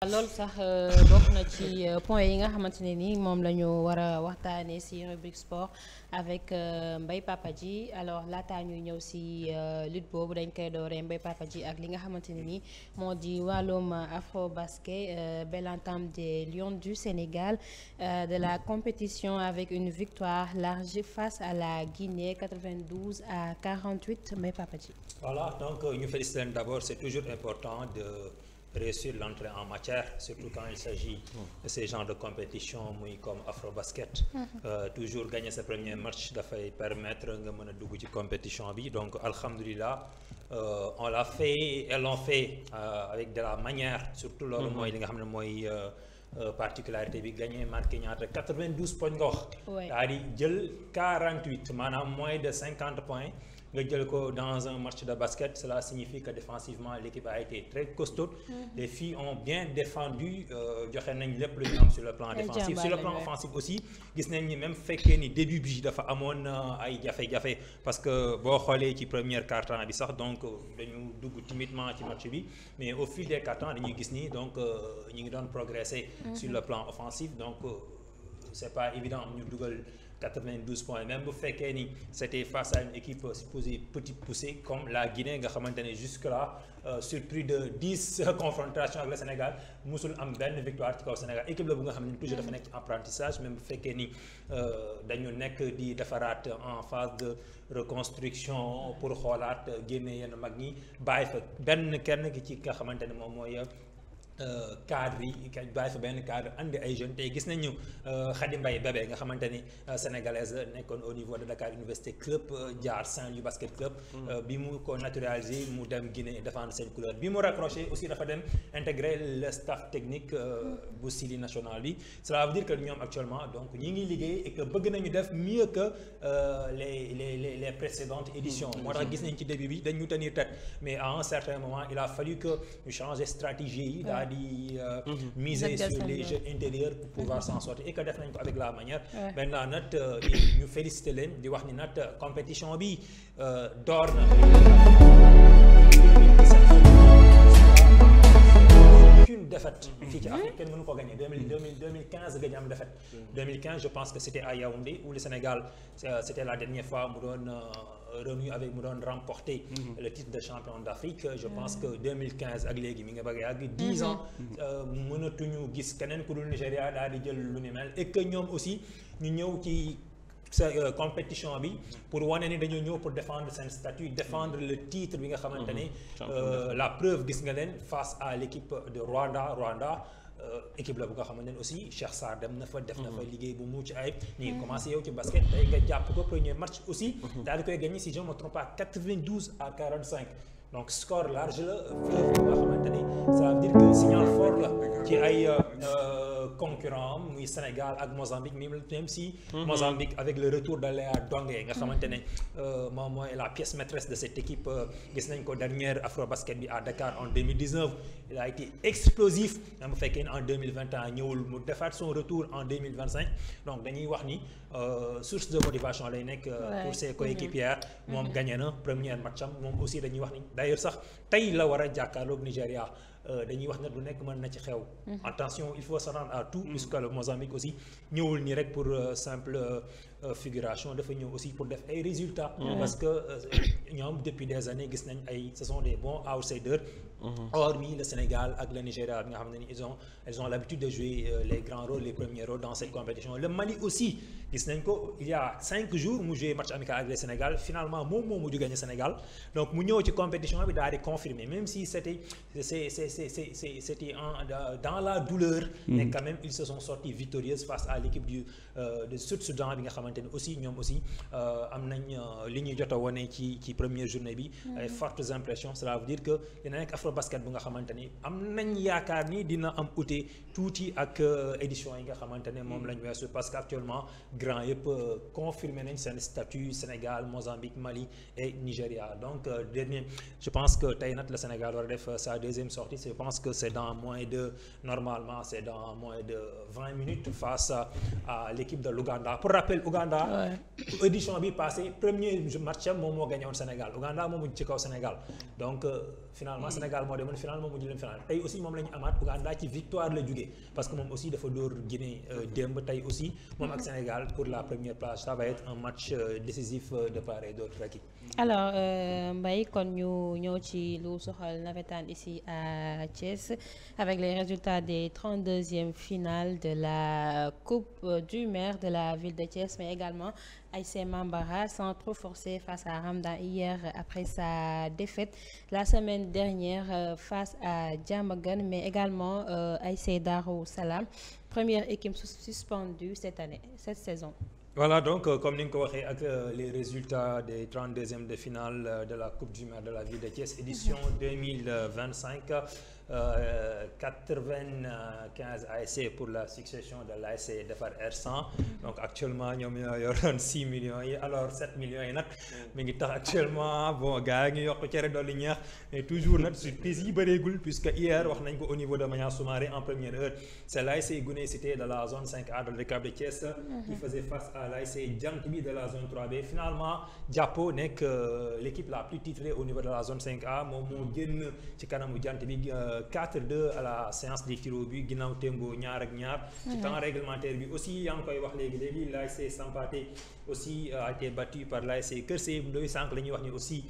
loolu sax bokk na ci point yi nga xamante ne ni moom la ñu war a waxtaanee ci rubrique sport avec Mbaye Papa Dji alors laataa ñuy ñëw ci lutte boobu dañ koy dooree Mbaye Papa Dji ak li nga xamante ne ni moo di wàllum afro basket belle entame des Lions du Sénégal de la compétition avec une victoire large face à la Guinée 92-48 Mbaye Papa Dji. Voilà, donc ñu félicite leen d'abord, c'est toujours important de réussir l'entrée en matière, surtout quand il s'agit de ces genres de compétition muy comme Afrobasket. Toujours gagner sa premier match dafay permettre nga mën a dugg ci compétition bi, donc alhamdulillah on l'a fait, elles l'ont fait avec de la manière, surtout loolu mooy li nga xam ne mooy particularité bi, gagné marqué ñaata 92 points nga wax. daa di jël 48 maanaam moins de 50 points. nga jël ko dans un match de basket, cela signifie que défensivement l'équipe a été très costaud. Les filles ont bien défendu, joxe nañ lépp lu ñu am sur le plan défensif. Sur le plan offensif aussi gis nañ ni même fekkee ni début bi dafa amoon ay jafe-jafe parce que boo xoolee ci première quart-temps bi sax donc dañu dugg timidement ci match bi, mais au fil des quart-temps dañuy gis ni donc ñu ngi doon progresser sur le plan offensif, donc c'est pas évident ñu dugal 92 points, même bu fekkee ni c'était face à une équipe supposée petite poussée comme la Guinée nga xamante ne jusque-là sur plus de 10 confrontations avec le Sénégal musul am benn victoire ci kaw Sénégal, équipe la bu nga xam ne toujours dafa nekk ci apprentissage, même bu fekkee ni dañu nekk di defaraat en phase de reconstruction pour xoolaat génne yenn mag ñi bàyyi fa benn kenn ki ci nga xamante ne moom mooy cadre yi bàyyi fa benn cadre andi ay jeunes tey gis nañu Khady Mbaye bébé nga xamante ni sénégalaise nekkoon au niveau de Dakar Université Club jaar Saint-Louis Basket Club bi mu ko naturalisé mu dem Guinée défendre seen couleur bi mu raccroché aussi dafa dem intégrer le staff technique bu Sili national bi, cela veut dire que ñoom actuellement donc ñi ngi liggéey et que bëgg nañu def mieux que les précédentes éditions. Moo tax gis nañ ci début bi dañu tenir tête, mais à un certain moment il a fallu que ñu changer stratégie yi di miser sur les jeux intérieurs pour pouvoir s'en sortir et que def nañ ko avec la manière. Maintenant nag ñu féliciter leen di wax ni nag compétition bi door na aucune défaite fii ci Afrique kenn mënu ko gagner. 2015 gagné am défaite. 2015 je pense que c'était à Yaoundé où le Sénégal c'était la dernière fois mu doon mu doon remporter le titre de champion d'Afrique. Je pense que 2015 ak léegi mi nga bëgg a yàgg 10 ans mënatuñu gis keneen ku dul Nigéria daal di jël lu ni mel et que ñoom aussi ñu ñëw ci compétition bi pour wane ni dañoo ñëw pour défendre seen statut, défendre le titre bi nga xamante ne la preuve gis nga leen face à l'équipe de Rwanda équipe la bu nga xamante ne aussi Cheikh Sarr dem na fa def na fa liggéey bu mucc ayib. ñu ngi commencé yow ci basket tey nga jàpp ko premier match aussi daal di koy gagner si je me trompe pas 92-45, donc score large la preuve bu nga xamante ne ça veut dire que signal fort la ci ay concurrent muy Sénégal ak Mozambique, même si Mozambique avec le retour de Léa Dongué nga xamante ne moom mooy la pièce maîtresse de cette équipe, gis nañ ko dernière Afrobasket bi à Dakar en 2019 il a été explosif, même bu fekkee en 2021 ñëwul mu defaat son retour en 2025, donc dañuy wax ni source de motivation lay nekk pour ses coéquipières. Moom gagné na premier match am, moom aussi dañuy wax ni d'ailleurs sax tey la war a jàkkaarloog Nigéria. Dañuy wax ne du nekk mën na ci xew. Attention, il faut s'attendre à tout puisque le Mozambique aussi ñëwul nii rek pour simple figuration, dafa ñëw aussi pour def ay résultats. Parce que ñoom depuis des années gis nañ ce sont des bons outsiders. Hormis le Sénégal ak le Nigeria bi nga xam ne ni elles ont l'habitude de jouer les grands rôles, les premiers rôles dans cette compétition. Le Mali aussi gis nañ ko il y a 5 jours mu joué match amical avec le Sénégal, finalement moom moo mujj gagné Sénégal, donc mu ñëw ci compétition bi daal di confirmer même si c'était dans la douleur, mais quand même ils se sont sortis victorieux face à l'équipe de Sud-Soudan bi nga xamante ne aussi ñoom aussi am nañ li ñuy jot a wane ci première journée bi ay fortes impressions. Cela veut dire que dina nekk Afrobasket bu nga xamante ni am nañ yaakaar ni dina am ute tuuti ak édition yi nga xamante ne moom lañ weesu, parce que actuellement grand yëpp confirmé nañ seen statut Sénégal, Mozambique, Mali et Nigeria. Donc je pense que tey nag le Sénégal war a def sa deuxième sortie. Je pense que c'est dans moins de 20 minutes face à l'équipe de l'Ouganda. Pour rappel, Ouganda édition bi passé premier match moom moo gagné woon Sénégal, Ouganda moom mujj ci kaw Sénégal, donc finalement Sénégal moo demoon final moom mujj leen final tey aussi moom la ñu amaat Ouganda ci victoire la jógee parce que moom aussi dafa dóor Guinée démb tey aussi moom ak Sénégal pour la première place ça va être un match décisif de part et d'autre rek. alors Mbaye kon ñu ñëw ci lu soxal navétane ici à Thiès avec les résultats des 32e finales de la Coupe du maire de la ville de Thiès mais également ASC Mambara sans trop forcer face à Ramdan hier après sa défaite la semaine dernière face à Diamaguène mais également ASC Darou Salam première équipe suspendue cette saison. Voilà donc comme ni nga ko waxee ak les résultats des 32e de finale de la Coupe du maire de la ville de Thiès édition 2025 95 ASC pour la succession de l'ASC Defar R100 donc actuellement ñoom ñoo yoroon 6 millions yi alors 7 millions yi nag mi ngi tax actuellement bon gars yi ngi yokk cere dolli ñeex mais toujours nag surprise yi bëreegul puisque hier wax nañ ko au niveau de Maniang Soumaré en première heure c'est l'ASC Gouné Cité de la zone 5A de l'UCAB de Thiès qui faisait face à l'ASC Jank bi de la zone 3B finalement Jàppo nekk l'équipe la plus titrée au niveau de la zone 5A moom moo génn ci kanamu Jant bi 4-2 à la séance des tirs au but ginnaaw tembo ñaar ak ñaar ci temps réglementaire bi aussi yaa ngi koy wax léegi l'ASC Sampaté aussi a été battu par l'ASC Kër Seyib Ndoye sànq la ñuy wax ni aussi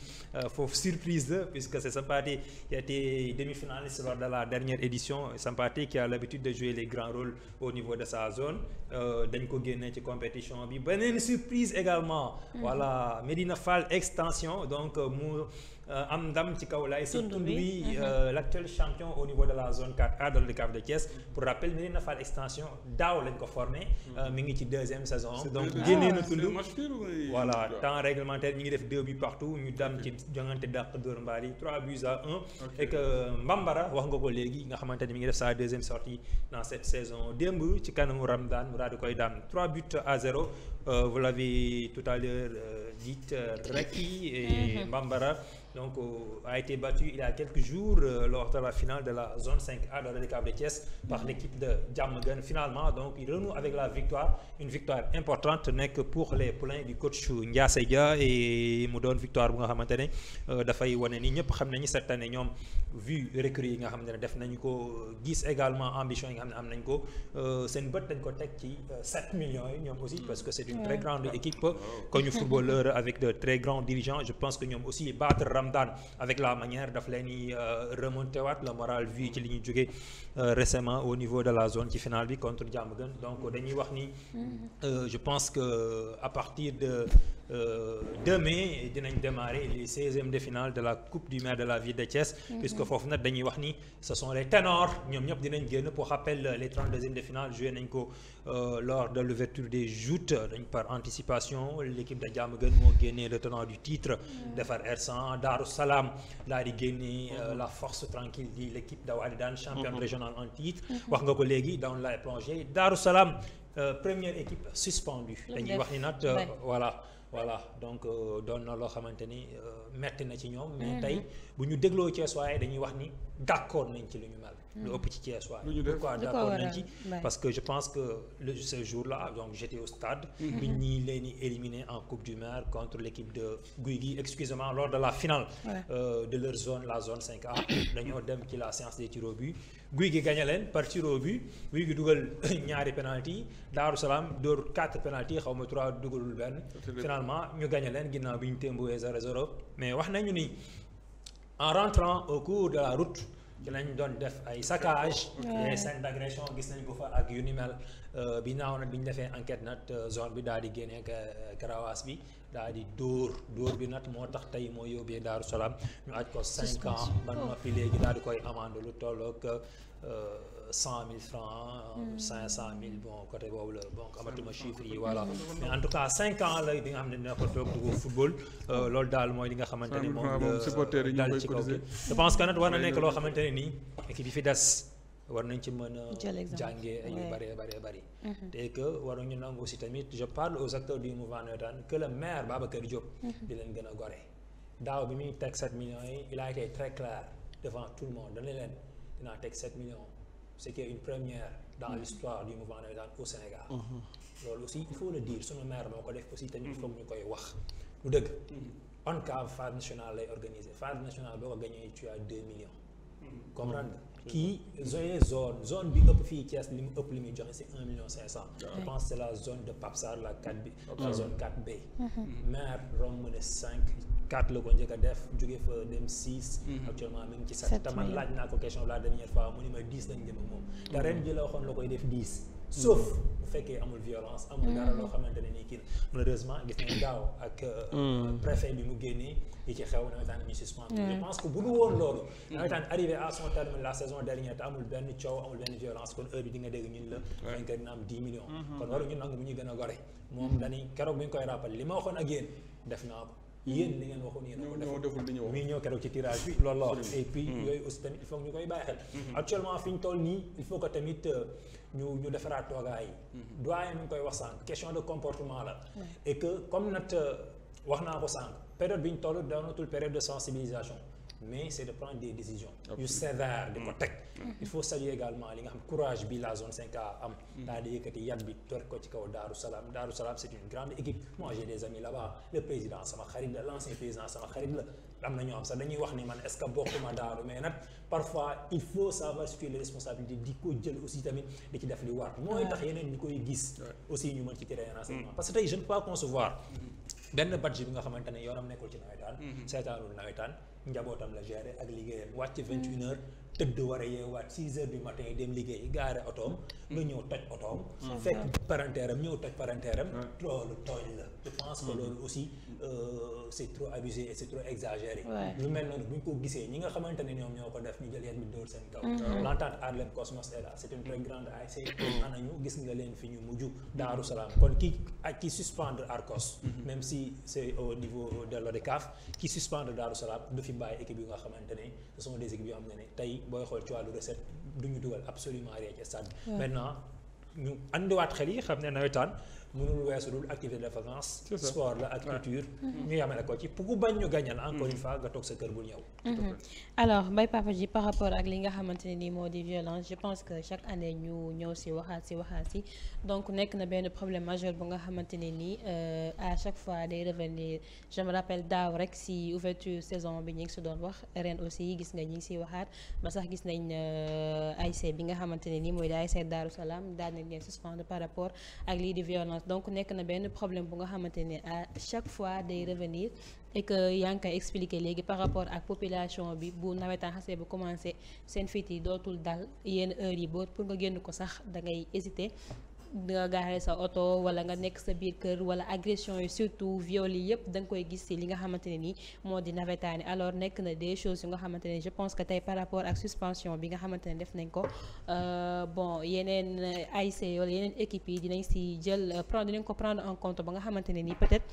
foofu surprise la puisque c'est Sampaté qui a été demi-finaliste lors de la dernière édition Sampaté qui a l'habitude de jouer les grands rôles au niveau de sa zone dañ ko génne ci compétition bi beneen surprise également voilà Medina Fall extension donc mu am ndam ci kaw l'ASC Tundoubi l'actuel champion au niveau de la zone 4A de l'UCAB de Thiès pour rappel Medina Fall extension daaw lañ ko formé mi ngi ci deuxième saison donc génnee na Tundou voilà temps réglementaire ñi ngi def 2 buts partout ñu dam ci jongante dàq dóor mbaali 3 buts à 1 et que Mbambara wax nga ko léegi nga xamante ni mi ngi def sa deuxième sortie dans cette saison démb ci kanamu Ramdan mu daal di koy daan 3 buts à 0 vous l'avez tout à l'heure dit Reki et Mbambara donc a été battu il y a quelques jours lors de la finale de la zone 5A de l'UCAB de Thiès par l'équipe de Diamaguène finalement donc il renoue avec la victoire une victoire importante nekk pour les poulains du coach Ndiassé Dia et mu doon victoire bu nga xamante ne dafay wane ni ñëpp xam nañu cette année ñoom vu recrues yi nga xamante ne def nañu ko gis également ambition yi nga xam ne am nañ ko seen bët dañ ko teg ci 7 millions yi ñoom aussi parce que c'est une très grande équipe connu footballeur avec de très grands dirigeants je pense que ñoom aussi battre Ramdan avec la manière daf leen di remonter waat le moral vu ci li ñuy jógee récemment au niveau de la zone ci finale bi contre Diamaguène donc dañuy wax ni je pense que à partir de demain dinañ démarrer les 16e de finale de la coupe du maire de la ville de Thiès puisque foofu nag dañuy wax ni ce sont les ténors ñoom ñëpp dinañ génn pour rappel les 32e de finale joué nañ ko lors de l'ouverture des joutes dañ par anticipation l'équipe de Diamaguène moo génnee le tenant du titre Defar R100 Darou Salam daal di génnee la force tranquille di l'équipe d'Awadane championne régionale en titre wax nga ko léegi dans la plongée Darou Salam première équipe suspendue dañuy wax ni nag voilà donc doon na loo xamante ni metti na ci ñoom mais tey bu ñu dégloo Thiès waaye dañuy wax ni d'accord nañ ci lu ñu mel lu ëpp ci Thiès waaye pourquoi d'accord nañ ci parce que je pense que ce jour-là donc j'étais au stade bi ñi leen di éliminé en coupe du maire contre l'équipe de Guigui excusez-moi lors de la finale de leur zone la zone 5A dañoo dem ci la séance des tirs au but Guigui gagné leen par tir au but Guigui dugal ñaari penalty Darou Salam dóor 4 penalty xaw ma 3 dugalul benn finalement ñu gagné leen ginnaaw bi ñu témboué 0-0 mais wax nañu ni en rentrant au cours de la route ci lañ doon def ay saccage les scènes d'agression gis nañ ko fa ak yu ni mel bi naaw nag bi ñu defee enquête nag zone bi daal di génnee karawaas bi daal di dóor bi nag moo tax tey moo yóbbee Darou Salam ñu aj ko 5 ans ba noppi léegi daal di koy amende lu tolloog 100 000 francs 500 000 bon côté boobu la bon amatuma chiffre yi voilà mais en tout cas 5 ans la bi nga xam ne dina ko toog dugg football loolu daal mooy li nga xamante ni moom daal ci kaw je pense que nag war na nekk loo xamante ne nii équipe yi fi des war nañ ci mën a jàngee ay yu bari te que waruñu nangu aussi tamit je parle aux acteurs du mouvement navétane que le maire Babacar Diop di leen gën a gore daaw bi muy teg 7 millions yi il a été très clair devant tout le monde dana leen dinaa teg 7 millions ce qui est une première dans l'histoire du mouvement navétane au Sénégal loolu aussi il faut le dire sunu maire moo ko def aussi tamit il faut ñu koy wax lu dëgg ONCAV phase nationale lay organiser phase nationale boo ko gagné tu as 2 millions. comprendre nga kii zone bi ëpp fii Thiès li mu ëpp li muy joxe c'est 1,5 million. je pense c'est la zone de Papsar la 4B. la zone 4B. maire romb mu ne 4 la ko njëkk a def jóge fa dem 6. actuellement même ci 7 te man laaj naa ko question la dernière fois mu ni ma 10 lañ jëm ak moom. te ren ji la waxoon la koy def 10. sauf bu fekkee amul violence amul dara loo xamante ne nii kii malheureusement gis nañ daaw ak préfet bi mu génnee yi ci xew nawetaan ñu suspendre. je pense que bu du woon loolu nawetaan arrivé à son terme la saison dernière te amul benn coow amul benn violence kon heure bi di nga dégg ñun la vainqueur dina am 10 millions. kon waru ñu nangu bu ñuy gën a gore moom dañuy keroog bu ñu koy rappelé li ma waxoon ak yéen def naa ko yéen li ngeen waxoon yéen a ko deful muy ñëw keroog ci tirage bi loolu la wax et puis yooyu aussi tamit il faut que ñu koy bàyyi xel actuellement fi ñu toll nii il faut que tamit ñu defaraat toogaay yi doyen mi ngi koy wax sànq question de comportement la et que comme nag wax naa ko sànq période bi ñu toll doonatul période de sensibilisation mais c'est de prendre des décisions yu sévères di ko teg il faut saluer également li nga xam courage bi la zone 5A am daal di yëkkati yat bi door ko ci kaw Darou Salam c'est une grande équipe moi j'ai des amis là-bas le président sama xarit la l'ancien président sama xarit la am na ñoo xam sax dañuy wax ni man est-ce que bokkuma Daaru mais nag parfois il faut savoir situer les responsabilités di ko jël aussi tamit di ci def li war mooy tax yeneen ñi koy gis aussi ñu mën ci tirer un enseignement parce que tey je ne peux pas concevoir benn badge bi nga xamante ne yoonam nekkul ci nawetaan seetaanul nawetaan njabootam la gérer ak liggéeyam wàcc 21h tëdd war a yeewaat 6h du matin dem liggéey gaare otoom nga ñëw toj otoom fekk parenteeram ñëw toj parenteeram loolu tooñ la je pense que loolu aussi c'est trop abusé et c'est trop exagéré lu mel noonu bu ñu ko gisee ñi nga xamante ne ñoom ñoo ko def ñu jël yet bi dóor seen kaw l'entente Harlem Cosmos est là c'est une très grande ASC ana ñu gis nga leen fi ñu mujj Daaru Salaam kon ki suspendre Arcos même si c'est au niveau de l'ODCAV qui suspendre Daaru Salaam du fi bàyyi équipe yi nga xamante ne ce sont des équipes yoo xam ne tey booy xool ci wàllu recette du ñu dugal absolument rien ci stade bi maintenant ñu andiwaat xel yi xam ne nawetaan mënul weesu dul activité de vacances sport la ak culture ñu yamale ko ci pour bañ ñu gañal encore une fois nga toog sa kër bul ñëw alors Mbaye Papa Dji par rapport ak li nga xamante ne nii moo di violence je pense que chaque année ñu ñëw si waxaat si donc nekk na benn problème majeur bu nga xamante ne nii à chaque fois day revenir je me rappelle daaw rek si ouverture saison bi ñu ngi si doon wax ren aussi gis nga ñi ngi siy waxaat ba sax gis nañ ASC bi nga xamante ne nii mooy ASC Darou Salam daal nañ leen suspendre par rapport ak lii di violence donc nekk na benn problème bu nga xamante ne à chaque fois day revenir et que yaa ngi koy expliquer léegi par rapport ak population bi bu nawetaan xasee bu commencé seen fit yi dootul dal yenn heures yi boo pour nga génn ko sax da ngay hésiter nga gaaree sa oto wala nga nekk sa biir kër wala agression yi surtout viol yi yëpp da nga koy gis ci li nga xamante ne nii moo di nawetaani alors nekk na des choses yu nga xamante ne je pense que tey par rapport ak suspension bi nga xamante ne def nañ ko bon yeneen ASC wala yeneen équipes yi dinañ ci jël dinañ ko prendre en compte ba nga xamante ne nii peut-être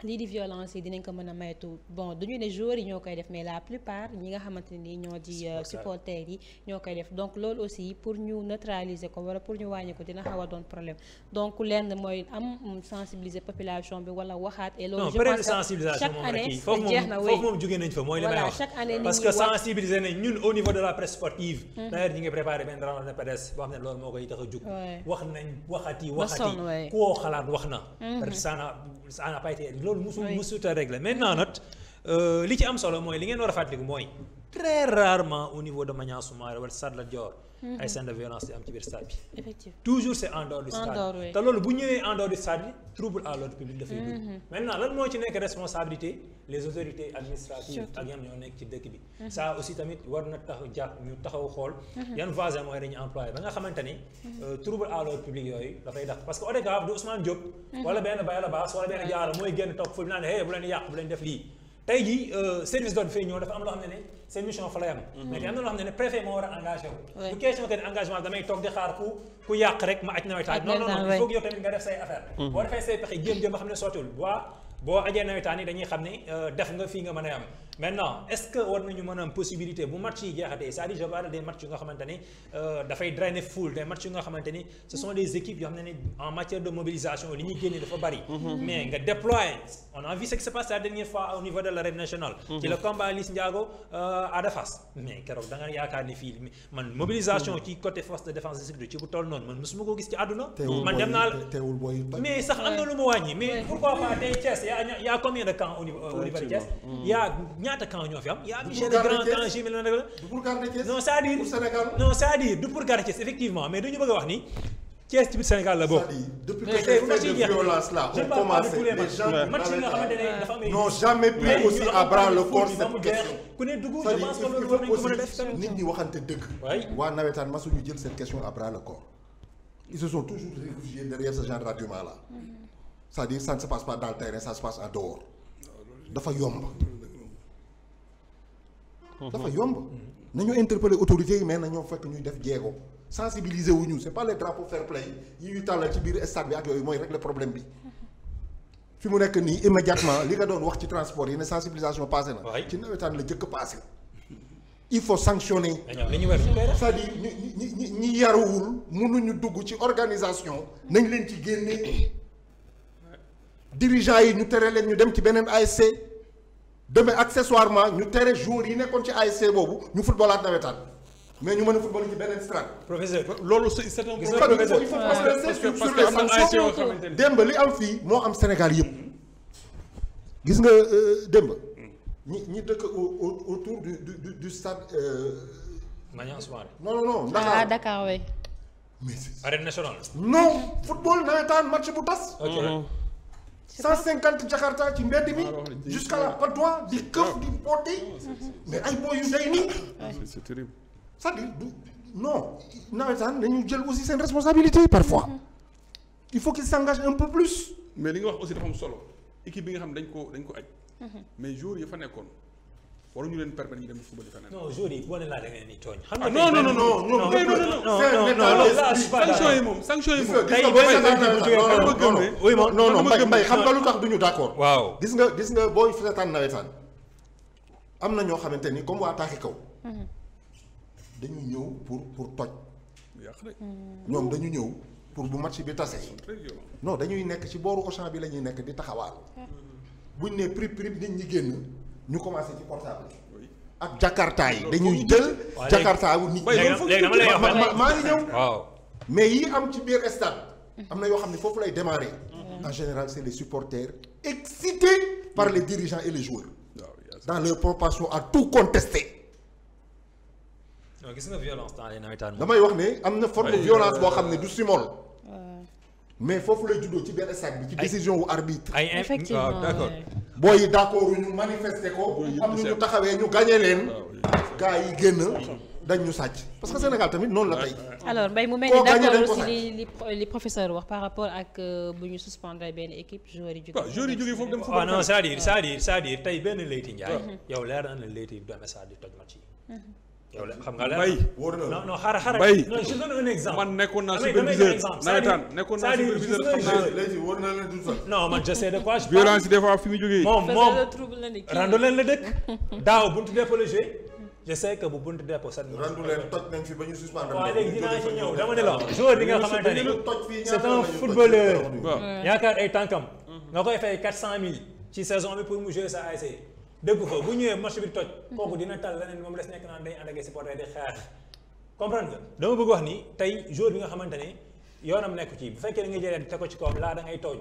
lii di violence yi dinañ ko mën a maytu bon duñu ne joueurs yi ñoo koy def mais la plupart ñi nga xamante ne nii ñoo di supporters yi ñoo koy def donc loolu aussi pour ñu neutraliser ko wala pour ñu wàññi ko dina xaw a doon problème donc lenn mooy am sensibiliser population bi wala waxaat et loolu je pense que chaque année jeex na foofu moom jógee nañ fa mooy li may wax chaque année parce que sensibiliser nañ ñun au niveau de la presse sportive d'ailleurs ñi ngi préparé benn round de presse boo xam ne loolu moo koy tax a jug wax nañ waxati koo xalaat wax na ça n'a pas été loolu musul a régler maintenant nag li ci am solo mooy li ngeen war a fàttaliku mooy très rarement au niveau de Maniang Soumaré wala Stade Lat Dior ay scènes de violence di am ci biir stade bi effectivement toujours c'est en dehors du stade te loolu bu ñëwee en dehors du stade bi trouble à l'ordre public dafay dugg maintenant lan moo ci nekk responsabilité les autorités administratives ak ñam ñoo nekk ci dëkk bi ça aussi tamit war na tax ñu taxaw xool yan voies mooy dañuy employé ba nga xamante ni trouble à l'ordre public yooyu dafay dàq parce que ODCAV du Ousmane Diop wala benn Bayla Bass wala benn Diarra mooy génn toog fu mu naan bu leen yàq bu leen def lii tey jii service d'ordre fay ñëw dafa am loo xam ne seen mission fa lay am mais te am na loo xam ne préfet moo war a engagé wu du question que ne engagement damay toog di xaar ku yàq rek ma aj nawetaan non il faut que yow tamit nga def say affaire boo defee say pexe jéem ba xam ne sottiwul boo ajee nawetaan yi dañuy xam ne def nga fii nga mën a am maintenant est-ce que war nañu mën a am possibilité bu match yi jeexatee c'est-à-dire je parle des matchs yu nga xamante ni dafay drainer foule des matchs yu nga xamante ni ce sont des équipes yoo xam ne en matière de mobilisation li ñuy génne dafa bari mais nga déployer on a vu ce qui se passe la dernière fois au niveau de l'arène nationale ci le combat Liss Ndiago Ada Fass mais keroog da nga yaakaar ni fii man mobilisation ci côté force de défense de sécurité ci bu toll noonu man mosuma ko gis ci àdduna man dem naa mais sax am na lu mu wàññi mais pourquoi pas tey Thiès y a combien de camps au niveau de Thiès. y a ñaata camps ñoo fi am. y a des grands camps J mel na pour garder Thiès. non c'est-à-dire du pour garder Thiès effectivement mais dañu bëgg a wax ni Thiès ci biir Sénégal la bokk. depuis que ces faits de violence là ont commencé les gens n'ont jamais pris aussi à bras le corps cette question. ku ne dugg je pense que loolu war nañu ko mën a def tamit. nit ñi waxante dëgg. waa nawetaan masuñu jël cette question à bras le corps. ils se sont toujours réfugiés derrière ce genre d'argument là. c'est-à-dire ça ne se passe pas dans le terrain ça se passe en dehors. dafa yomb. dafa yomb. nañu interpeller autorités yi mais nañoo fekk ñuy def jéego. sensibiliser wuñu c'est pas les drapeaux fair play yi ñuy tàllal ci biir stade bi ak yooyu mooy régler problème bi fi mu nekk nii immédiatement li nga doon wax ci transport yi ne sensibilisation passé na. ci nawetaan la jëkk passé. il faut sanctionner. c'est-à-dire ñi yaruwul mënuñu dugg ci organisation nañ leen ci génne dirigeants yi ñu tere leen ñu dem ci beneen ASC demee accessoirement ñu tere joueurs yi nekkoon ci ASC boobu ñu footballaat nawetaan. mais ñu mën a football ci beneen strate. professeur loolu c'est un problème. il faut parce que am na ay yoo xamante ne démb li am fii moo am Sénégal yëpp. gis nga démb. ñi dëkk autour du stade. Maniang Soumaré. non Dakar oui. mais arène nationale. non football nawetaan match bu tas. ok 150 Jakarta ci mbedd mi. jusqu'à la Patte d'Oie di këf di poté. mais ay boy yu day nii. c'est terrible. c'est-à-dire non nawetaan dañu jël aussi seen responsabilité parfois il faut qu'ils s'engagent un peu plus. mais li nga wax aussi dafa am solo équipe bi nga xam dañ ko aj mais joueurs yi fa nekkoon waruñu leen permettre ñu dem football yi fa nekk. non joueurs yi boo leen laa da ngeen di tooñ. xam nga non sanction yi moom. Mbaye xam nga lu tax duñu d'accord. waaw gis nga booy seetaan nawetaan am na ñoo xamante ni comme waa taaxi kaw. dañu ñëw pour toj. ñoom dañu ñëw pour bu match bi tase. non dañuy nekk ci booru Auchan bi la ñuy nekk di taxawaal. buñ ne prip nit ñi génn ñu commencé ci portable ak Jakarta yi dañuy jël. Jakarta wu nit ñi maa ngi ñëw. waaw mais yi am ci biir stade. am na yoo xam ne foofu lay démarrer. en général c'est les supporters excités par les dirigeants et les joueurs. dans leur propension à tout contester. gis nga violence dans les nawetaan. damay wax ne am na forme de violence boo xam ne du simol. mais foofu lay juddoo ci benn stade bi ci décision wu arbitre. effectivement waaw d'accord. booy yi d'accord ñu manifester ko. am ñu taxawee ñu gagné leen. gars yi génn dañ ñu sàcc. parce que Sénégal tamit noonu la tey. alors Mbaye mu mel ni d'accord aussi li professeur wax par rapport ak bu ñu suspendre benn équipe joueurs yi jógee. waaw joueurs yi jógee foofu dem waaw non c'est-à-dire tey benn Leyti Ndiaye. yow leer na ne Leyti du amee saa di toj match yi. yow la xam nga Mbaye non xaaral Mbaye non je donne un exemple. man nekkoon naa superviseur nawetaan nekkoon naa superviseur xam naa. léegi war na leen dul non man je sais de quoi je parle. violence yi des fois fi mu jógee. moom randu leen la dëkk. daaw buntu dépôt la joué. je sais que bu buntu dépôt sax. randu leen toj nañ fi ba ñu suspendre. waaw léegi dinaa ci ñëw dama ne la joueur bi nga xamante ni c'est un footballeur. yaakaar ay tànkam. nga koy fay 400 000 ci saison bi pour mu jouer sa ASC. dëgg fa bu ñëwee match bi toj. kooku dina tal leneen moom des nekk naan day ànd ak supporter di xeex. comprendre nga dama bëgg wax ni tey joueur bi nga xamante ne yoonam nekku ci bu fekkee da nga jëlee teg ko ci kawam laa da ngay tooñ.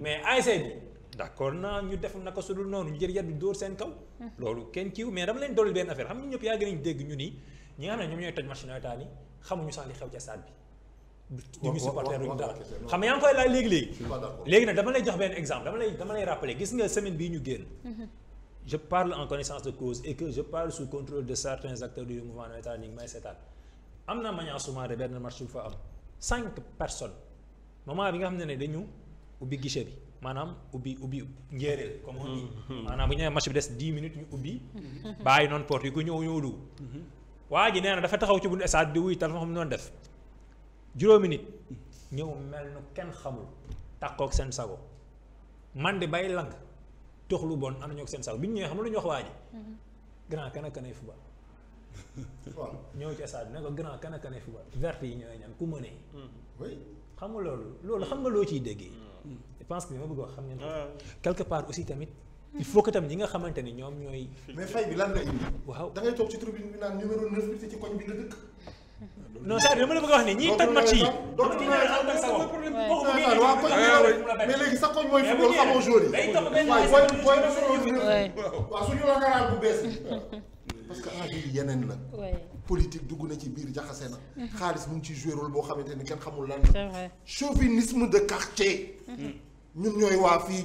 mais ASC bi d'accord naa ñu def naka su dul noonu ñu jël yat bi dóor seen kaw. loolu kenn kiiw mais dama leen dolli benn affaire xam nga ñëpp yàgg nañu dégg ñu ni ñi nga xam ne ñoom ñooy toj match nawetaan yi xamuñu sax li xew ci stade bi. duñu supporter duñu dara xam nga yaa ngi koy laaj léegi nag dama lay jox benn exemple dama lay rappeler gis nga semaine bii ñu génn. je parle en connaissance de cause et que je parle sous contrôle de certains acteurs du mouvement navétane yi may seetaan am na Maniang Soumaré benn marché bu fa am 5 personnes moment bi nga xam ne dañu ubbi guichet bi maanaam ubbi njéeréel comme on dit maanaam bu ñu nee match bi des 10 minutes ñu ubbi bàyyi noonu porte yi ku ñëw dugg waa ji nee na dafa taxaw ci buntu stade di wuy tal xam noonu def juróomi nit ñëw mel nu kenn xamul tàqoog seen sago man di bay lang tox lu bon am na ñoo seen sago bi ñu ñëwee xam nga lu ñu wax waa ji grand kan ak kanay football waaw ñëw ci stade bi ne ko grand kan ak kanay football vert yi ñooy ñan ku mënee xam nga loolu xam nga loo ciy déggee je pense que li ma bëgg wax xam ngeen ko quelque part aussi tamit il faut que tam ñi nga xamante ni ñoom ñooy mais fay bi lan nga indi waaw da ngay toog ci tribune bi naan numéro 9 bi ci koñ bi la dëkk non c'est dama la bëgg a wax ni ñiy toj match yi. mais léegi sa koñ mooy football xamoo joueur yi. waaw suñu la garaal bu bees parce que enjeu yi yeneen la. politique dugg na ci biir jaxase na. xaalis mu ngi ciy joué rôle boo xamante ni kenn xamul lan la. chauvinisme de quartier. ñun ñooy waa fii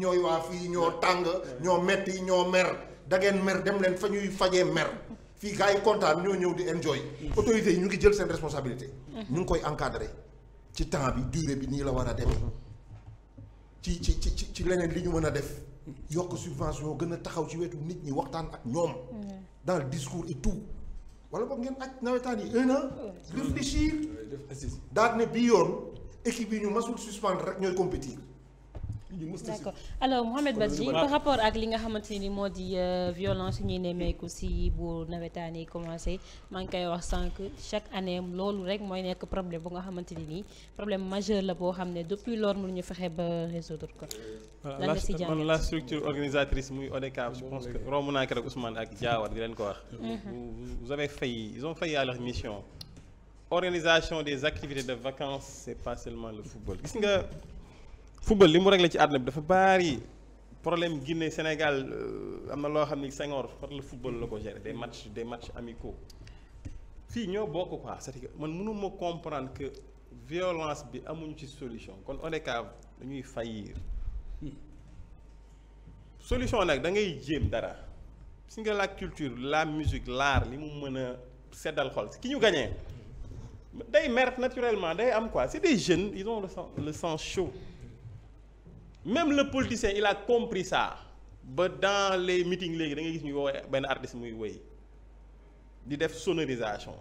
ñoo tàng ñoo metti ñoo mer da ngeen mer dem leen fa ñuy fajee mer. fii gars yi kontaan ñoo ñëw di enjoy. autorités yi ñu ngi jël seen responsabilité. ñu ngi koy encadrer ci temps bi durée bi nii la war a demee. ci leneen li ñu mën a def. yokk subvention gën a taxaw ci wetu nit ñi waxtaan ak ñoom. dans le discours et tout. wala boog ngeen aj nawetaan yi 1 an. réfléchir daal ne bii yoon équipe yi ñu masul suspendre rek ñooy compétir. d'accord alors Mouhamed Badji par rapport ak li nga xamante ni moo di violence ñuy nemmeeku si bu nawetaan yi commencé maa ngi koy wax sànq chaque année loolu rek mooy nekk problème bu nga xamante ni nii problème majeur la boo xam ne depuis loolu mënuñu fexe ba résoudre ko. lan nga si jàngat la structure organisatrice muy ODCAV je pense que romb naa keroog Ousmane ak Diawar di leen ko wax. vous avez failli ils ont failli à leur mission. Organisation des activités de vacances c'est pas seulement le football gis nga. football li mu réglé ci àdduna bi dafa bari problème Guinée Sénégal am na loo xam ni Senghor par le football la ko gérer des matchs amicaux fii ñoo bokk quoi c'est-à-dire que man mënuma comprendre que violence bi amuñu ci solution kon ODCAV dañuy faillir solution nag da ngay jéem dara si nga la culture la musique l'art li mu mën a seddal xol ki ñu gagné day mer naturellement day am quoi c'est des jeunes ils ont le sang chaud. Même le politicien il a compris ça ba dans les meetings léegi da ngay gis ñu woowee benn artiste muy woy di def sonorisation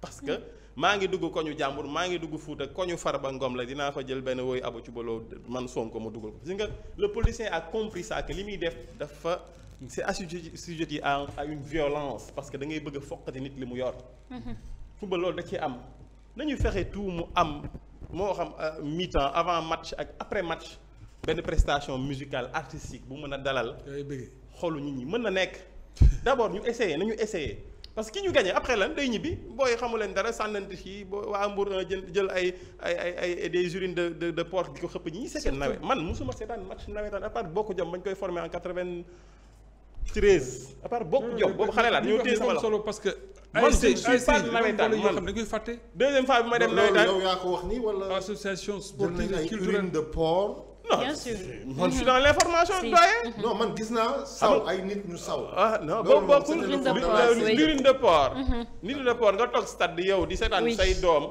parce que maa ngi dugg koñu jàmbur maa ngi dugg Fuuta koñu Farba Ngom la dinaa fa jël benn woy Abu Cubaloo man Sonko ma dugal ko parce que le politicien a compris ça que li muy def dafa c'est assujetti à une violence parce que da ngay bëgg a foqati nit li mu yor. football loolu da ciy am nañu fexe tout mu am moo xam mi-temps avant match ak après match. benn prestation musicale artistique bu mën a dalal xolu nit ñi mën na nekk d'abord nañu essayer parce que ki ñu gagné après lan day ñibbi booy xamu leen dara sànnante fii boo waa Mbour jël ay des urines de porc di ko xëpp ñi seetaan nawet man musuma seetaan match nawetaan à part bokk jom bañ koy formé en 93 à part bokk jom boobu xale laa dañoo téye sama loxo solo parce que man je suis pas nawetaan man dañ koy fàtte deuxième fois bi ma dem nawetaan yow yaa ko wax nii wala association sportive et culturelle urine de porc. non bien sûr man je suis dans l'information doyen. non man gis naa saw ay nit ñu saw. Non boobu bokkul l'urine de porc. l'urine de porc nga toog stade yow di seetaan say doom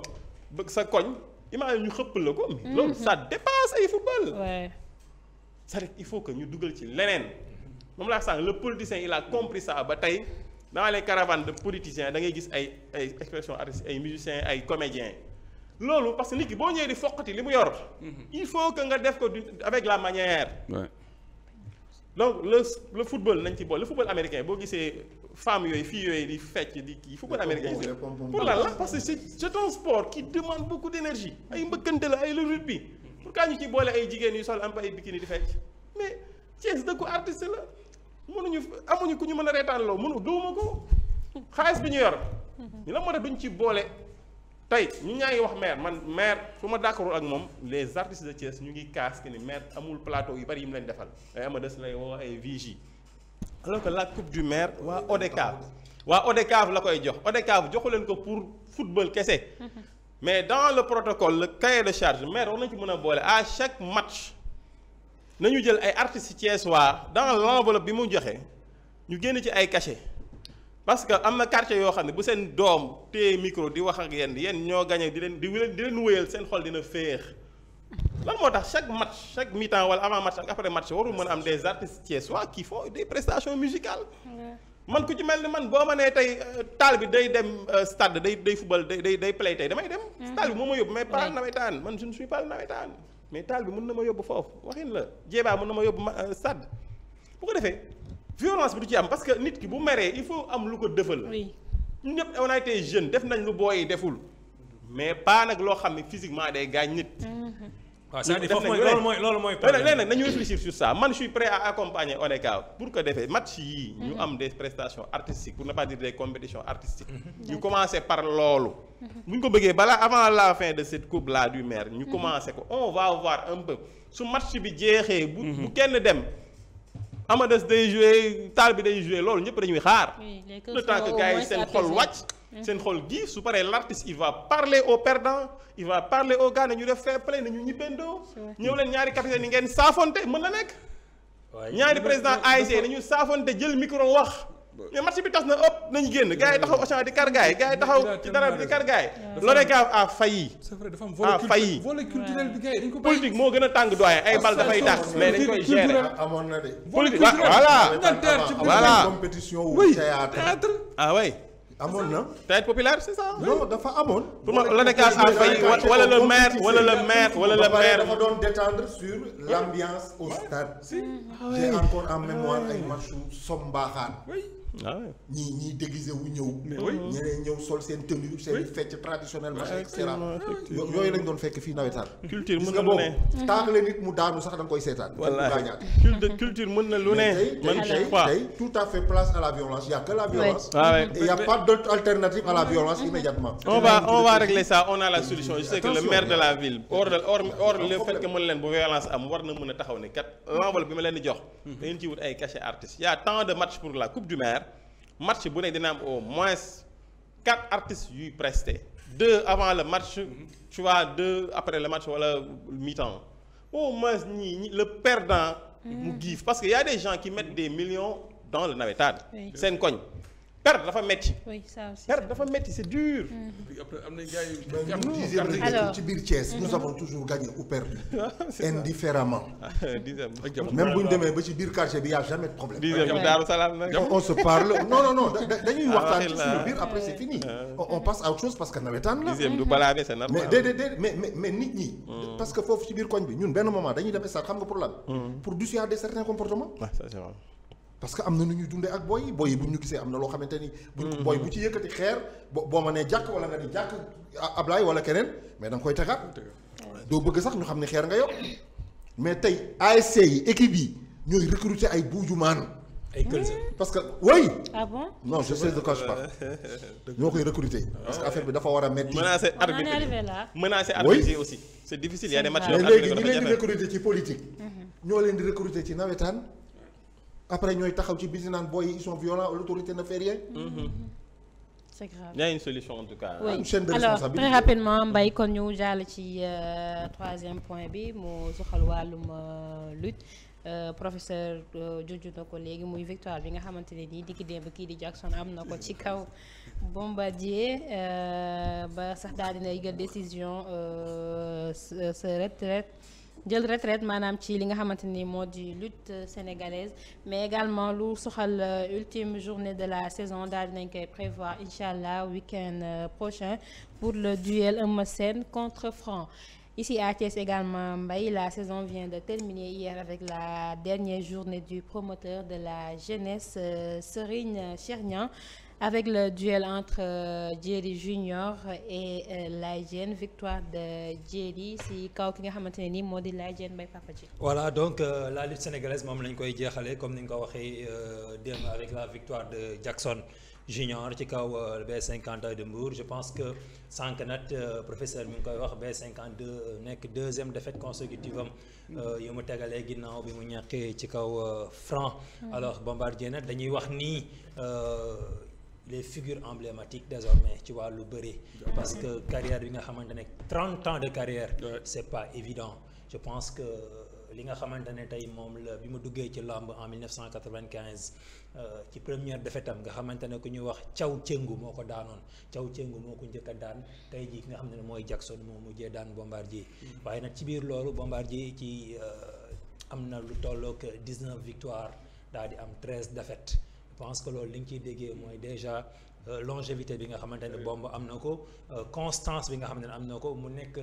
bëgg sa koñ imagine ñu xëpp la ko. loolu ça dépasse ay football. c'est-à-dire il faut que ñu dugal ci leneen moom laa sànq le politicien il a compris ça ba tey dans les caravanes de politiciens da ngay gis ay expressions artistiques ay musiciens ay comédiens. loolu parce que nit ki boo ñëwee di foqati li mu yor. il faut que nga def ko avec la manière. donc le football nañ ci boole le football américain boo gisee femmes yooyu filles yooyu di fecc di kii football américain yi pour lan la parce que c'est un sport qui demande beaucoup d'énergie ay mbëkkante la ay le rugby pourquoi ñu ci boole ay jigéen yu sol am ay bikini di fecc mais Thiès dëkku artiste la amuñu ku ñu mën a reetaan loo gëwuma ko xaalis bi ñu yor ñu la moo tax duñ ci boole. tey ñu ñaa ngi wax maire fu ma d'accord ak moom les artistes de Thiès ñu ngi kaas que ni maire amul plateau yu bari yi mu leen defal ay Amadou lay woo ay vigie alors que la coupe du maire waa ODCAV la koy jox ODCAV joxu leen ko pour football kese mais dans le protocole le cahier de charge maire war nañ ci mën a boole à chaque match nañu jël ay artistes Thiès waa dans l'enveloppe bi mu joxe ñu génn ci ay cachet parce que am na quartier yoo xam ne bu seen doom téye micro di wax ak yéen ñoo gagné di leen wéyal seen xol dina féex lan moo tax chaque match chaque mi-temps wala avant match ak après match warul mën a am des artistes thiessois qui font des prestations musicales. man ku ci mel ni man boo ma nee tey taal bi day dem stade day football day play tey damay dem. taal bi moo ma yóbbu mais pas nawetaan man je ne suis pas nawetaan mais taal bi mën na ma yóbbu foofu waxin la jéebaa mën na ma yóbbu stade bu ko defee. violence bi du ci am parce que nit ki bu meree il faut am lu ko dëfal. oui ñun ñëpp on a été jeune def nañ lu booy deful mais pas nag loo xam ne physiquement day gaañ nit. waaw c'est-à-dire foofu loolu mooy problème léegi nag nañu réfléchir sur ça man je suis prêt à accompagner ODCAV pour que defee match yii. ñu am des prestations artistiques pour ne pas dire des compétitions artistiques. ñu commencer par loolu. bu ñu ko bëggee balaa avant la fin de cette coupe là du maire ñu commencé ko on va voir un peu su match bi jeexee. bu kenn dem. Amadeus day joué taal bi day joué loolu ñëpp dañuy xaar. le temps que gars yi seen xol wàcc. seen xol gi su paree l'artiste il va parler aux perdants il va parler aux gars nañu def fair play nañu ñibbandoo. ñëw leen ñaari capitaine yi ngeen saafonte mën na nekk. ñaari président ASC nañu saafonte jël micro wax. mais match bi tas na ëpp nañu génn gars yi taxaw Auchan di kar gars yi taxaw ci dara bi di kar gars yi. l'ODCAV a failli. c'est vrai dafa am volet culturel bi gars yi dañ ko politique moo gën a tàng doyen ay bal dafay tàkk mais dañ koy gérer. amoon na de. politique voilà compétition wu théâtre. ah oui. amoon na. théâtre populaire c'est ça. non dafa amoon. pour moi l'ODCAV a failli wala le maire dafa doon détendre sur l'ambiance au stade. j'ai encore en mémoire ay match Sombaaxaan. ñii déguisé wu ñëw. ñeneen ñëw sol seen tenue seen fecc traditionnellement et cetera. yooyu lañ doon fekk fii nawetaan. culture mën na lu ne taakale nit mu daanu sax da nga koy seetaan. wallaahi culture mën na lu ne. tey tout à fait place à la violence il y a que la violence. et il y a pas d'autre alternative à la violence immédiatement. on va régler ça on a la solution je sais que le maire de la ville hors le fait que mën leen bu violence am war na mën a taxaw ne kat l'enveloppe bi ma leen di jox. da ngeen ci wut ay cachet artistes il y a tant de matchs pour la coupe du maire. match bu nekk dina am au moins 4 artistes yuy presté 2 avant le match tu vois 2 après le match wala mi-temps au moins ñii le perdant mu giif parce que y a des gens qui mettent des millions dans le nawetaan seen koñ perdre dafa metti perdre dafa metti c'est dur. après am na gars yi ci biir Thiès nous avons toujours gagné ou perdu indifféremment. même bu ñu demee ba ci biir quartier bi y a jamais de problème. Daaru Salaam on se parle non dañuy waxtaan ci suñu biir après c'est fini. on passe à autre chose parce que nawetaan la. dixième du balaa c'est normal. mais nit ñi. parce que foofu ci biir koñ bi ñun benn moment dañuy dem stade xam nga pour lan. pour dissuader certains comportements. parce que am na nu ñuy dundee ak booy yi bu ñu gisee am na loo xamante ni. booy bu ci yëkkati xeer boo ma nee jàkk wala nga ni jàkk Ablaye wala keneen mais da nga koy tegaat. doo bëgg sax ñu xam ne xeer nga yor. mais tey ASC yi équipe yi ñooy recruter ay buujumaan. ay këlsa parce que oui. ah bon non je sais de quoi je parle. ñoo koy recruter. parce que affaire bi dafa war a metti. menacer arbitre aussi. c'est difficile y a des matchs. mais léegi ñi leen di recruter ci politique. ñoo leen di recruter ci nawetaan. après ñooy taxaw ci biti naan booy ils sont violents l'autorité ne fait rien. c'est grave. il y a une solution en tout cas. oui une chaîne de alors responsabilité. très rapidement Mbaye kon ñu jàll ci troisième point bi mu soxal wàllum lutte professeur junj na ko léegi muy victoire bi nga xamante ne nii digg démb kii di Jackson am na ko ci kaw Bombardier ba sax daal dinay jël décision sa retraite. jël retraite maanaam ci li nga xamante ni moo di lutte sénégalaise mais également lu soxal ultime journée de la saison daal dinañ koy prévoir incha allah week-end prochain pour le duel Eumeu Sène contre Franc. Ici à Thiès également Mbaye la saison vient de terminer hier avec la dernière journée du promoteur de la jeunesse Serigne Cheikh Niang. Avec le duel entre Djeri Junior et Laye Diène victoire de Djeri si kaw ki nga xamante ne nii moo di Laye Diène Mbaye Papa Ji. voilà donc la lutte sénégalaise moom lañ koy jeexalee comme ni nga ko waxee démb avec la victoire de Jackson Junior ci kaw B52 de Mbour je pense que sànq nag professeur mi ngi koy wax B52 nekk deuxième défaite consécutive am yu mu tegalee ginnaaw bi mu ñàkkee ci kaw Franc. alors Bombardier nag dañuy wax nii. les figures emblématiques désormais ci wàllu bëri parce que carrière bi nga xamante ne 30 ans de carrière c'est pas évident je pense que li nga xamante ne tey moom la bi mu duggee ci làmb en 1995 ci première défaite am nga xamante ne ku ñuy wax Thiaw Cëngu moo ko daanoon Thiaw Cëngu moo ko njëkk a daan tey jii ki nga xam ne mooy Jackson moo mujjee daan Bombardier waaye nag ci biir loolu Bombardier ci am na lu tollook 19 victoires daal di am 13 défaites je pense que loolu li nga ciy déggee mooy déjà longévité bi nga xamante ne Bomb am na ko constance bi nga xamante ne am na ko mu nekk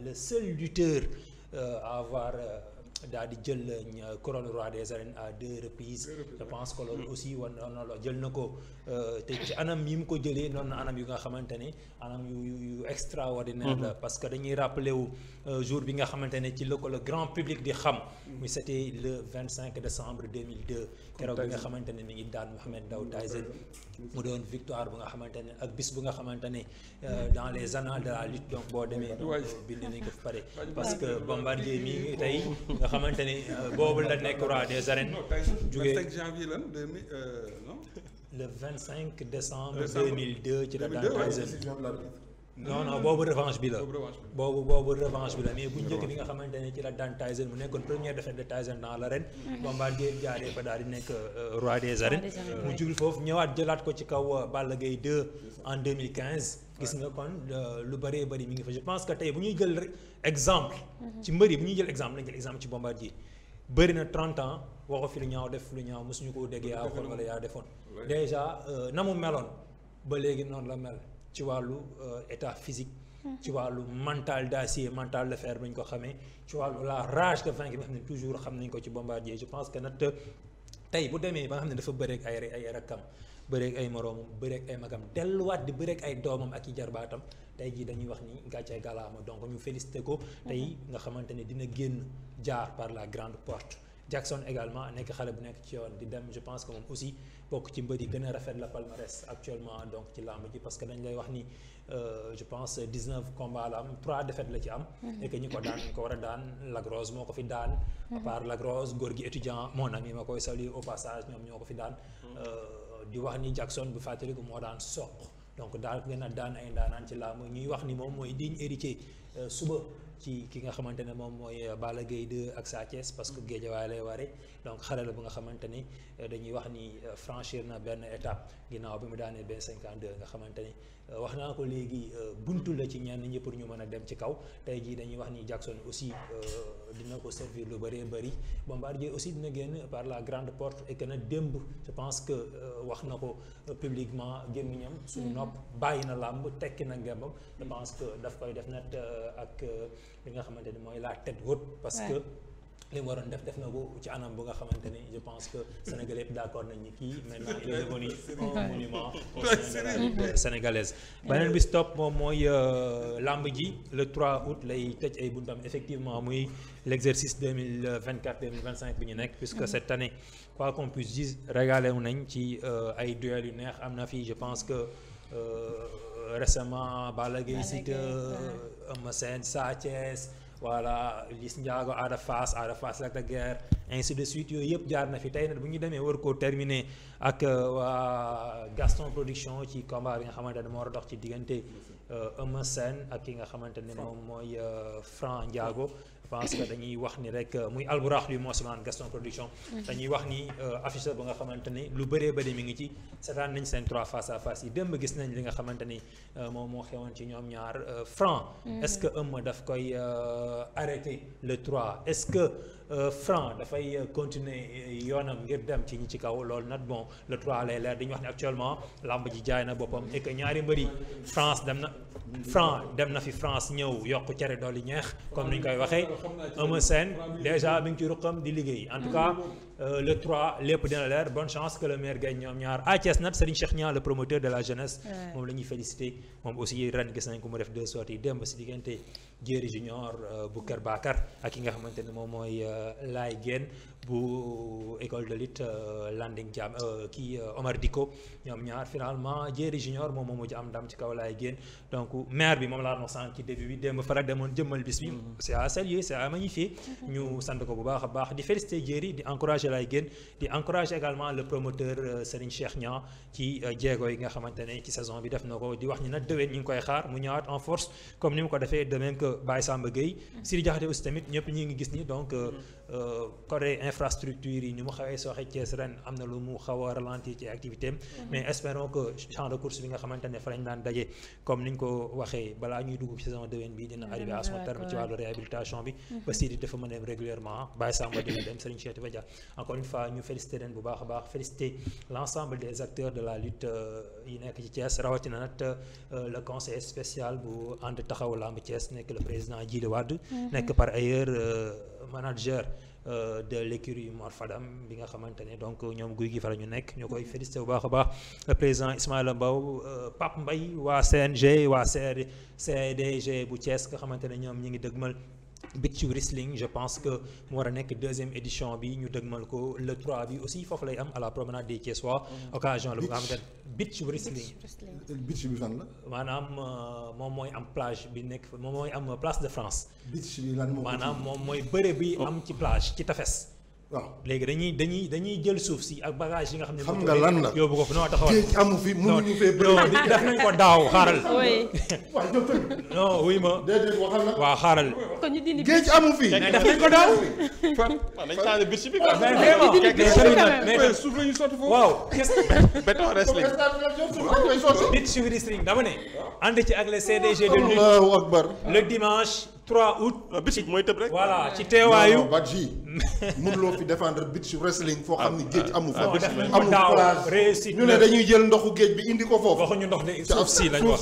le seul lutteur à avoir daal di jël couronne roi des arènes à 2 reprises. Je pense que loolu aussi war na jël na ko te ci anam yi mu ko jëlee noonu na anam yu nga xamante ne anam yu extraordinaire la parce que dañuy rappelé wu jour bi nga xamante ne ci la ko le grand public di xam. muy c'était le 25 décembre 2002. keroog bi nga xamante ne mi ngi daan Mohamed Ndao Tyson mu doon victoire bu nga xamante ne ak bis bu nga xamante ne dans les annales de la lutte donc boo demee donc bind nañ ko fi pare parce que Bombardier mi tey nga xamante ne boobu la nekk roi des arènes. jugee 25 janvier lan 2000 non. le 25 décembre 2002 ci la daan Tyson. non boobu revanche bi la. boobu revanche bi la mais bu njëkk bi nga xamante ne ci la daan Tyson mu nekkoon première défaite de Tyson dans l'arène. Bombardier jaaree fa daal di nekk roi des arènes. mu jugul foofu ñëwaat jëlaat ko ci kaw Balla Gaye 2 en 2015. gis nga kon lu bëree bëri mi ngi fa je pense que tey bu ñuy jël exemple. ci mbëri bu ñuy jël exemple lañ jël exemple ci Bombardier. bëri na 30 ans waxo fi lu ñaaw def lu ñaaw mosuñu ko déggee yaa waxoon wala yaa defoon. déjà na mu meloon ba léegi noonu la mel. ci wàllu état physique. ci wàllu mental d'acier mental de fer bañ ko xamee ci wàllu la rage de vaincre bi nga xam ne toujours xam nañ ko ci Bombardier je pense que nag tey bu demee ba nga xam ne dafa bëreeg ay rakkam bëreeg ay moroomam bëreeg ay magam delluwaat di bëreeg ay doomam ak i jarbaatam tey jii dañuy wax ni gàcce galaama donc ñu félicité ko tey nga xamante ne dina génn jaar par la grande porte. Jackson également nekk xale bu nekk ci yoon di dem je pense que moom aussi bokk ci mbër yi gën a rafet la palmarès actuellement donc ci làmb ji parce que dañ lay wax ni je pense 19 combats la am 3 défaites la ci am. et que ñi ko daan ñu ko war a daan Lagrosse moo ko fi daan. à part Lagrosse góor gi étudiant mon ami ma koy saluer au passage ñoom ñoo ko fi daan. di wax ni Jackson bu fàttaliku moo daan soq donc daal gën a daan ay ndaanaan ci làmb ñuy wax ni moom mooy digne héritier suba. ci ki nga xamante ne moom mooy Balla Gaye 2 ak Sa Thiès parce que Guédiawaye lay ware donc xale la bu nga xamante ni dañuy wax ni franchir na benn étape ginnaaw bi mu daanee benn 52 nga xamante ni wax naa ko léegi buntu la ci ñenn ñi pour ñu mën a dem ci kaw tey jii dañuy wax ni Jackson aussi dina ko servir lu bëree bëri Bombardier aussi dina génn par la grande porte et que na démb je pense que wax na ko publiquement gémmiñam suñu nopp bàyyi na làmb tekki na ngembam je pense que daf koy def nag ak li nga xamante ni mooy la tête haute parce que li mu waroon def na ko ci anam bu nga xamante ni je pense que Sénégalais yëpp d'accord nañ ni kii maintenant il est devenu un monument au sein de la lutte sénégalaise beneen bi stop moom mooy lamb ji le 3 août lay tëj ay buntam effectivement muy l'exercice 2024-2025 bi ñu nekk puisque cette année quoi qu'on puisse dire régalé wu nañ ci ay duels yu neex am na fii je pense que récemment Balla Gaye Siteu Eumeu Sène Sa Thiès voilà Liss Ndiago Ada Fass Lac de Guiers ainsi de suite yooyu yëpp jaar na fi tey nag bu ñu demee war koo terminer ak waa Gaston Production ci combat bi nga xamante ne moo war a dox ci diggante Eumeu Sène ak ki nga xamante ne moom mooy Franc Ndiago je pense que dañuy wax ni rek muy alburax lu moosumaan Gaston Production dañuy wax ni affiche ba nga xamante ni lu bëree bëri mi ngi ci seetaan nañ seen 3 face à face yi démb gis nañ li nga xamante ni moom moo xewoon ci ñoom ñaar Franc est-ce que Eumeu daf koy arrêter le 3 est-ce que Franc dafay continuer yoonam ngir dem ci ñi ci kaw loolu nag bon le 3 lay leer dañuy wax ni actuellement lamb ji jaay na boppam et que ñaari mbëri Franc dem na fi France ñëw yokk cere dolli ñeex comme ni ñu koy waxee Eumeu Sène déjà mi ngi ci ruqam di liggéey en tout cas le 3 lépp dina leer bonne chance que le maire gagne ñoom ñaar à Thiès nag Serigne Cheikh Niang le promoteur de la jeunesse moom la ñuy féliciter moom aussi ren gis nañ ko mu def 2 sorties démb si diggante Jéeri Junior bu Kër Bakar ak ki nga xamante ne moom mooy Laay Géen bu école de lutte Landing Jam kii Omar Diko ñoom ñaar finalement Jéeri Junior moom moo mujj am ndam ci kaw Laay Géen donc maire bi moom laa wax sànq ci début bi démb faral demoon jëmmal bis bi c'est à saluer c'est à magnifier ñu sant ko bu baax a baax di féliciter Jéeri di encourager Laay Géen di encourager également le promoteur Serigne Cheikh Niang ci jéego yi nga xamante ne ci saison bi def na ko di wax ni nag déwén ñu ngi koy xaar mu ñëwaat en force comme ni mu ko defee de même que Baye Samba Gueye Sidi Diakhaté aussi tamit ñëpp ñi ngi gis ni donc côté infrastructure yi ni mu xawee sooxe Thiès ren am na lu mu xaw a ralentir ci activité am mais espérons que champ de course bi nga xamante ne fa lañ daan daje comme niñ ko waxee balaa ñuy dugg ci saison déwén bi dina arrivé à son terme ci wàllu réhabilitation bi ba Sidi dafa mën a dem régulièrement Baye Samba dina dem Serigne Cheikh Tidiane encore une fois ñu féliciter leen bu baax a baax féliciter l'ensemble des acteurs de la lutte yi nekk ci Thiès rawatina nag le conseil spécial bu ànd taxawu lamb Thiès nekk le président Djily Wade nekk par ailleurs manager de l'écurie Mor Fadam bi nga xamante ne donc ñoom guy gi fa la ñu nekk ñu koy félicité bu baax a baax le président Ismaïla Mbow Pape Mbaye waa CNG waa CDG bu Thiès nga xamante ne ñoom ñi ngi dëgmal beach wrestling je pense que mu war a nekk deuxième édition bi ñu dëgmal ko le 3 bi aussi foofu lay am à la promenade des Thiessois occasion la bu nga xamante ne beach wrestling beach bi fan la. maanaam moom mooy am plage bi nekk moom mooy am place de France. beach bi lan moo maanaam moom mooy bëre bi am ci plage ci tefes. waaw léegi dañuy jël suuf si ak bagage yi nga xam ne. xam nga lan la yóbbu ko fi non taxawal. géej amu fi mënuñu fee bëri. def nañ ko daaw xaaral. waaw jóg non wuy ma. déedéet waxal na. waaw xaaral. kon ñu dindi géej amu fi. mais def nañ ko daaw. fan nañ changé beach bi quoi. mais vraiment mais suuf la ñu sotti foofu. waaw béton wrestling. beach wrestling dama ne. ànd ci ak le CDG de lutte. Allahu akbar. le dimanche 3 août. beach bi mooy tëb rek. voilà ci teewaayu. Badji mënuloo fi défendre beach wrestling foo xam ni géej amu fa. def nañ ko amul daaw plage réussite ñu ne dañuy jël ndoxu géej bi indi ko foofu. waxuñu ndox de suuf si lañ wax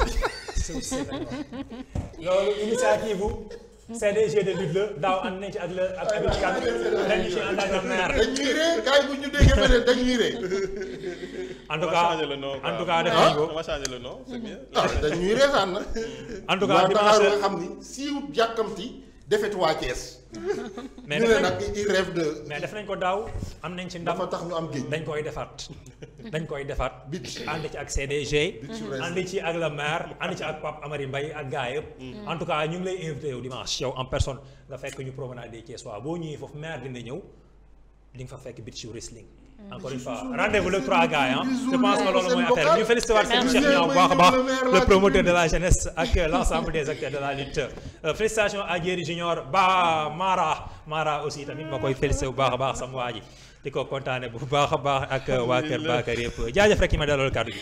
suuf si lañ wax loolu initiative bu CDG de lutte la daaw ànd nañ ci ak Habib Kane dañu ci ànd ak le maire. dañuy ree gars yi bu ñu déggee feneen dañuy ree. en tout cas def nañ ko. on va changer le nom c'est bien. dañuy reetaan na. en tout cas waa Dakar dimanche nga xam ni siiwut jàkkamti defetu waa Thiès. mais ñu ne nag il rêve de. mais def nañ ko daaw am nañ ci ndam dafa tax ñu am géej. dañ koy defaat. beach ànd ci ak CDG. ànd ci ak le maire ànd ci ak Pape Amary Mbaye ak gars yëpp. en tout cas ñu ngi lay invité yow dimanche yow en personne nga fekk ñu promenade des Thiessois boo ñëwee foofu maire dina ñëw di nga fa fekk beach wrestling. encore une fois rendez-vous le 3 gars je pense que loolu mooy affaire ñu félicité waat seen Cheikh Niang bu baax a baax le promoteur de la jeunesse ak l'ensemble des acteurs de la lutte félicitations à Diéry Junior ba Mara aussi tamit ma koy félicité bu baax a baax sama waa ji di ko kontaane bu baax a baax ak waa Kër Bakar yëpp jaajëf rek ki ma dalool kàddu gi.